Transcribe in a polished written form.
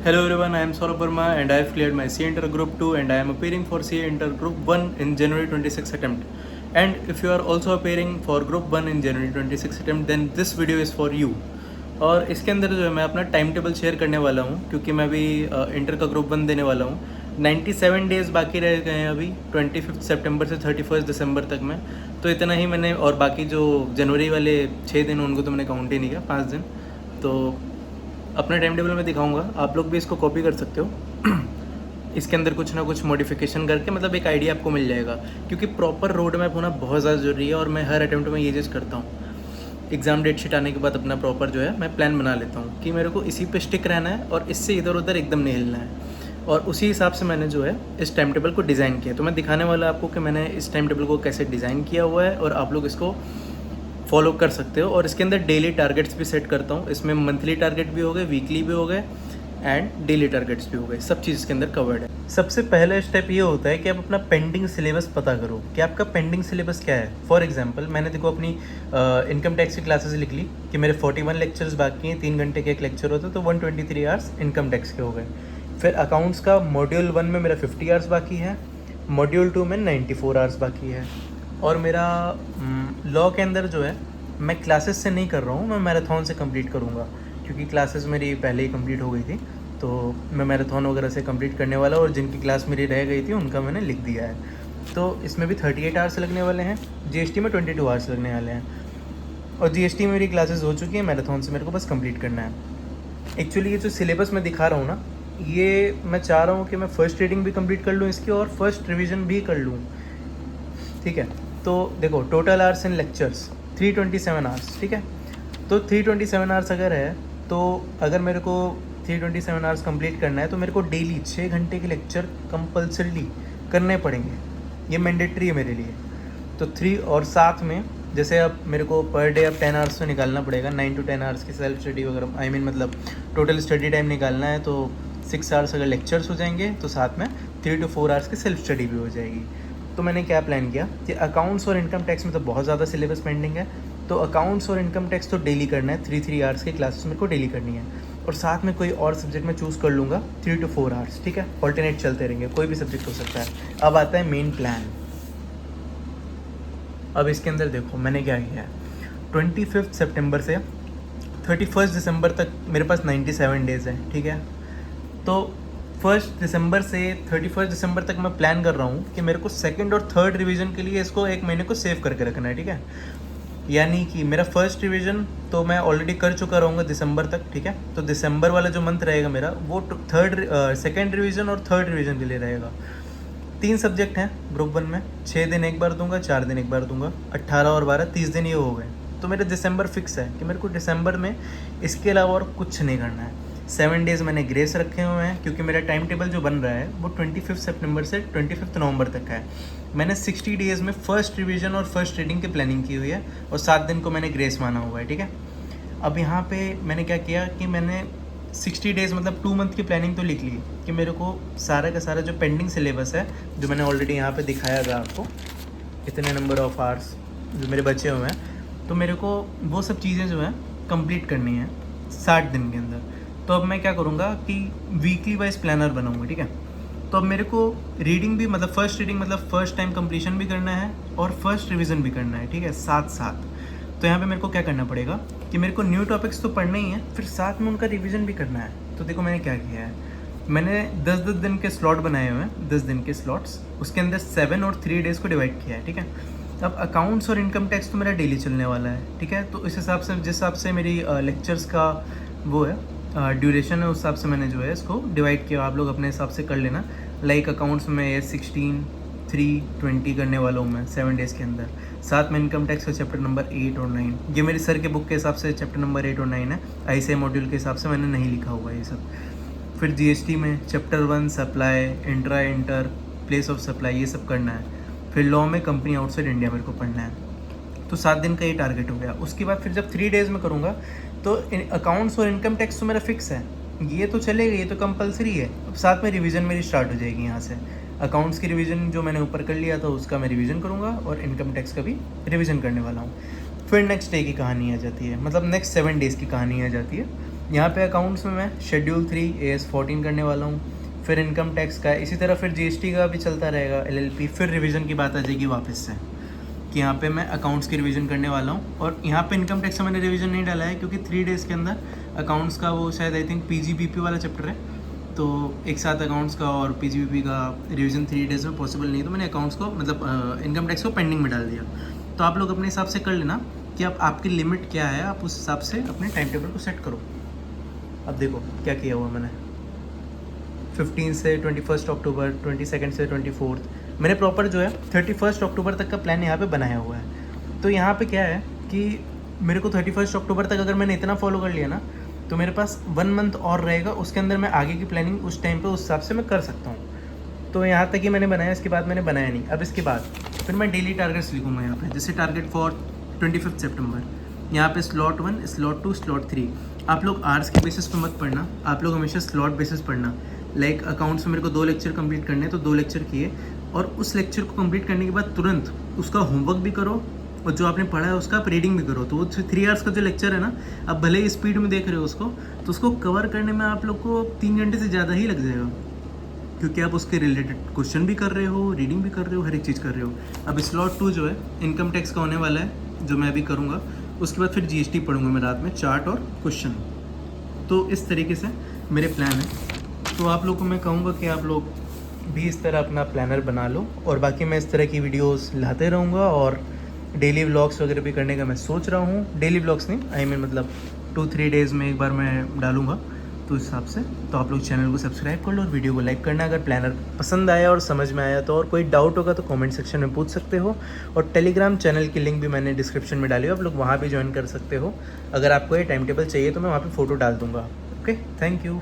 Hello everyone, I am Saurabh Verma and I have cleared my CA Inter Group 2 and I am appearing for CA Inter Group 1 in January 26 attempt. And if you are also appearing for Group 1 in January 26 attempt, then this video is for you. और इसके अंदर जो है मैं अपना time table share करने वाला हूँ क्योंकि मैं अभी इंटर का ग्रुप 1 देने वाला हूँ। 97 डेज़ बाकी रह गए हैं अभी 25 सितंबर से 31 दिसंबर तक में। तो इतना ही मैंने, और बाकी जो जनवरी वाले 6 दिन उनको तो मैंने काउंट ही नहीं किया, 5 दिन। तो अपने टाइम टेबल में दिखाऊंगा, आप लोग भी इसको कॉपी कर सकते हो। इसके अंदर कुछ ना कुछ मॉडिफिकेशन करके मतलब एक आइडिया आपको मिल जाएगा, क्योंकि प्रॉपर रोड मैप होना बहुत ज़्यादा ज़रूरी है। और मैं हर अटेम्प्ट में ये चीज़ करता हूँ, एग्ज़ाम डेट शीट आने के बाद अपना प्रॉपर जो है मैं प्लान बना लेता हूँ कि मेरे को इसी पे स्टिक रहना है और इससे इधर उधर एकदम नहीं हिलना है। और उसी हिसाब से मैंने जो है इस टाइम टेबल को डिज़ाइन किया। तो मैं दिखाने वाला आपको कि मैंने इस टाइम टेबल को कैसे डिज़ाइन किया हुआ है और आप लोग इसको फॉलो कर सकते हो। और इसके अंदर डेली टारगेट्स भी सेट करता हूँ। इसमें मंथली टारगेट भी हो गए, वीकली भी हो गए एंड डेली टारगेट्स भी हो गए, सब चीज़ इसके अंदर कवर्ड है। सबसे पहला स्टेप ये होता है कि आप अपना पेंडिंग सिलेबस पता करो कि आपका पेंडिंग सिलेबस क्या है। फॉर एग्जांपल मैंने देखो अपनी इनकम टैक्स की क्लासेस लिख ली कि मेरे 41 लेक्चर्स बाकी हैं, 3 घंटे के एक लेक्चर होता है, तो 123 आवर्स इनकम टैक्स के हो गए। फिर अकाउंट्स का मॉड्यूल 1 में मेरा 50 आवर्स बाकी है, मॉड्यूल 2 में 94 आवर्स बाकी है। और मेरा लॉ के अंदर जो है मैं क्लासेस से नहीं कर रहा हूँ, मैं मैराथन से कंप्लीट करूँगा, क्योंकि क्लासेस मेरी पहले ही कंप्लीट हो गई थी। तो मैं मैराथन वगैरह से कंप्लीट करने वाला, और जिनकी क्लास मेरी रह गई थी उनका मैंने लिख दिया है। तो इसमें भी 38 आवर्स लगने वाले हैं, जीएसटी में 22 आवर्स लगने वाले हैं। और जीएसटी में मेरी क्लासेस हो चुकी हैं, मैराथन से मेरे को बस कंप्लीट करना है। एक्चुअली ये जो सिलेबस मैं दिखा रहा हूँ ना, ये मैं चाह रहा हूँ कि मैं फ़र्स्ट रीडिंग भी कंप्लीट कर लूँ इसकी और फर्स्ट रिविज़न भी कर लूँ, ठीक है। तो देखो total hours in lectures 327 hours, ठीक है। तो 327 आवर्स अगर है, तो अगर मेरे को 327 आवर्स कंप्लीट करना है तो मेरे को डेली 6 घंटे के लेक्चर कंपल्सरी करने पड़ेंगे, ये मैंडेटरी है मेरे लिए। तो 3 और साथ में जैसे अब मेरे को पर डे अब 10 आवर्स तो निकालना पड़ेगा, 9 to 10 आवर्स की सेल्फ स्टडी वगैरह, आई मीन मतलब टोटल स्टडी टाइम निकालना है। तो 6 आवर्स अगर लेक्चर्स हो जाएंगे तो साथ में 3 to 4 आवर्स की सेल्फ स्टडी भी हो जाएगी। तो मैंने क्या प्लान किया कि अकाउंट्स और इनकम टैक्स में तो बहुत ज़्यादा सिलेबस पेंडिंग है, तो अकाउंट्स और इनकम टैक्स तो डेली करना है, 3 आवर्स की क्लासेस मेरे को डेली करनी है। और साथ में कोई और सब्जेक्ट मैं चूज़ कर लूँगा 3 to 4 आवर्स, ठीक है। ऑल्टरनेट चलते रहेंगे, कोई भी सब्जेक्ट हो सकता है। अब आता है मेन प्लान। अब इसके अंदर देखो मैंने क्या किया है, 25 सितंबर से 31 दिसंबर तक मेरे पास 97 डेज़ है, ठीक है। तो 1 दिसंबर से 31 दिसंबर तक मैं प्लान कर रहा हूँ कि मेरे को सेकंड और थर्ड रिवीजन के लिए इसको एक महीने को सेव करके रखना है, ठीक है। यानी कि मेरा फर्स्ट रिवीजन तो मैं ऑलरेडी कर चुका रहूँगा दिसंबर तक, ठीक है। तो दिसंबर वाला जो मंथ रहेगा मेरा, वो सेकंड रिवीजन और थर्ड रिवीजन के लिए रहेगा। 3 सब्जेक्ट हैं ग्रुप 1 में, 6 दिन एक बार दूंगा, 4 दिन एक बार दूंगा, 18 और 12 30 दिन ये हो गए। तो मेरा दिसंबर फिक्स है कि मेरे को दिसंबर में इसके अलावा और कुछ नहीं करना है। 7 डेज़ मैंने ग्रेस रखे हुए हैं, क्योंकि मेरा टाइम टेबल जो बन रहा है वो 25 सितंबर से 25 नवंबर तक का है। मैंने 60 डेज़ में फर्स्ट रिवीजन और फर्स्ट रीडिंग की प्लानिंग की हुई है, और 7 दिन को मैंने ग्रेस माना हुआ है, ठीक है। अब यहाँ पे मैंने क्या किया कि मैंने 60 डेज़ मतलब 2 मंथ की प्लानिंग तो लिख ली कि मेरे को सारा का सारा जो पेंडिंग सिलेबस है, जो मैंने ऑलरेडी यहाँ पे दिखाया था आपको, इतने नंबर ऑफ आवर्स जो मेरे बचे हुए हैं, तो मेरे को वो सब चीज़ें जो हैं कंप्लीट करनी है 60 दिन के अंदर। तो अब मैं क्या करूँगा कि वीकली वाइज प्लानर बनाऊँगा, ठीक है। तो अब मेरे को रीडिंग भी मतलब फर्स्ट रीडिंग मतलब फर्स्ट टाइम कंप्लीशन भी करना है और फर्स्ट रिवीजन भी करना है, ठीक है, साथ साथ। तो यहाँ पे मेरे को क्या करना पड़ेगा कि मेरे को न्यू टॉपिक्स तो पढ़ने ही है, फिर साथ में उनका रिवीजन भी करना है। तो देखो मैंने क्या किया है, मैंने 10-10 दिन के स्लॉट बनाए हुए हैं, 10 दिन के स्लॉट्स, उसके अंदर 7 और 3 डेज़ को डिवाइड किया है, ठीक है। अब अकाउंट्स और इनकम टैक्स तो मेरा डेली चलने वाला है, ठीक है। तो इस हिसाब से जिस हिसाब से मेरी लेक्चर्स का वो है ड्यूरेशन है, उस हिसाब से मैंने जो है इसको डिवाइड किया। आप लोग अपने हिसाब से कर लेना। लाइक अकाउंट्स में ये 16, 3, 20 करने वाला हूँ मैं 7 डेज़ के अंदर। साथ में इनकम टैक्स का चैप्टर नंबर 8 और 9, ये मेरी सर के बुक के हिसाब से चैप्टर नंबर 8 और 9 है, ICAI मॉड्यूल के हिसाब से मैंने नहीं लिखा हुआ ये सब। फिर GST में chapter 1 supply, intra inter, place of supply, ये सब करना है। फिर लॉ में कंपनी आउटसाइड इंडिया मेरे को पढ़ना है। तो 7 दिन का ये टारगेट हो गया। उसके बाद फिर जब 3 डेज़ में करूँगा तो अकाउंट्स और इनकम टैक्स तो मेरा फिक्स है, ये तो चलेगा, ये तो कंपलसरी है। अब साथ में रिवीजन मेरी स्टार्ट हो जाएगी यहाँ से। अकाउंट्स की रिवीजन जो मैंने ऊपर कर लिया था उसका मैं रिवीजन करूँगा, और इनकम टैक्स का भी रिवीजन करने वाला हूँ। फिर नेक्स्ट डे की कहानी आ जाती है, मतलब नेक्स्ट 7 डेज़ की कहानी आ जाती है। यहाँ पे अकाउंट्स में मैं शेड्यूल 3 AS14 करने वाला हूँ, फिर इनकम टैक्स का, इसी तरह फिर GST का भी चलता रहेगा, LLP, फिर रिवीजन की बात आ जाएगी वापस से कि यहाँ पे मैं अकाउंट्स की रिवीजन करने वाला हूँ। और यहाँ पे इनकम टैक्स का मैंने रिवीजन नहीं डाला है क्योंकि 3 डेज़ के अंदर अकाउंट्स का वो शायद आई थिंक PGBP वाला चैप्टर है, तो एक साथ अकाउंट्स का और PGBP का रिवीजन 3 डेज़ में पॉसिबल नहीं, तो मैंने अकाउंट्स को मतलब इनकम टैक्स को पेंडिंग में डाल दिया। तो आप लोग अपने हिसाब से कर लेना कि अब आपकी लिमिट क्या है, आप उस हिसाब से अपने टाइम टेबल को सेट करो। अब देखो क्या किया हुआ मैंने, 15 से 21 अक्टूबर, 22 से 24, मैंने प्रॉपर जो है 31 अक्टूबर तक का प्लान यहाँ पे बनाया हुआ है। तो यहाँ पे क्या है कि मेरे को 31 अक्टूबर तक अगर मैंने इतना फॉलो कर लिया ना, तो मेरे पास 1 मंथ और रहेगा, उसके अंदर मैं आगे की प्लानिंग उस टाइम पे उस हिसाब से मैं कर सकता हूँ। तो यहाँ तक ही मैंने बनाया, इसके बाद मैंने बनाया नहीं। अब इसके बाद फिर मैं डेली टारगेट्स लिखूँगा यहाँ पे, जैसे टारगेट फॉर 25 सितंबर, यहाँ पे स्लॉट 1, स्लॉट 2, स्लॉट 3। आप लोग आवर्स के बेसिस पे मत पढ़ना, आप लोग हमेशा स्लॉट बेसिस पढ़ना। लाइक अकाउंट्स में मेरे को 2 लेक्चर कंप्लीट करने हैं, तो 2 लेक्चर किए, और उस लेक्चर को कंप्लीट करने के बाद तुरंत उसका होमवर्क भी करो, और जो आपने पढ़ा है उसका आप रीडिंग भी करो। तो वो 3 आवर्स का जो लेक्चर है ना, आप भले ही स्पीड में देख रहे हो उसको, तो उसको कवर करने में आप लोग को 3 घंटे से ज़्यादा ही लग जाएगा, क्योंकि आप उसके रिलेटेड क्वेश्चन भी कर रहे हो, रीडिंग भी कर रहे हो, हर एक चीज़ कर रहे हो। अब स्लॉट 2 जो है इनकम टैक्स का होने वाला है, जो मैं अभी करूँगा। उसके बाद फिर GST पढ़ूंगा मैं रात में, चार्ट और क्वेश्चन। तो इस तरीके से मेरे प्लान है। तो आप लोग को मैं कहूँगा कि आप लोग भी इस तरह अपना प्लानर बना लो, और बाकी मैं इस तरह की वीडियोस लाते रहूँगा, और डेली व्लॉग्स वगैरह भी करने का मैं सोच रहा हूँ। डेली व्लॉग्स नहीं, आई मीन मतलब 2-3 डेज़ में एक बार मैं डालूँगा, तो इस हिसाब से। तो आप लोग चैनल को सब्सक्राइब कर लो और वीडियो को लाइक करना। अगर प्लानर पसंद आया और समझ में आया तो, और कोई डाउट होगा तो कमेंट सेक्शन में पूछ सकते हो। और टेलीग्राम चैनल की लिंक भी मैंने डिस्क्रिप्शन में डाली हो, आप लोग वहाँ भी ज्वाइन कर सकते हो। अगर आपको ये टाइम टेबल चाहिए तो मैं वहाँ पे फ़ोटो डाल दूँगा। Okay, thank you.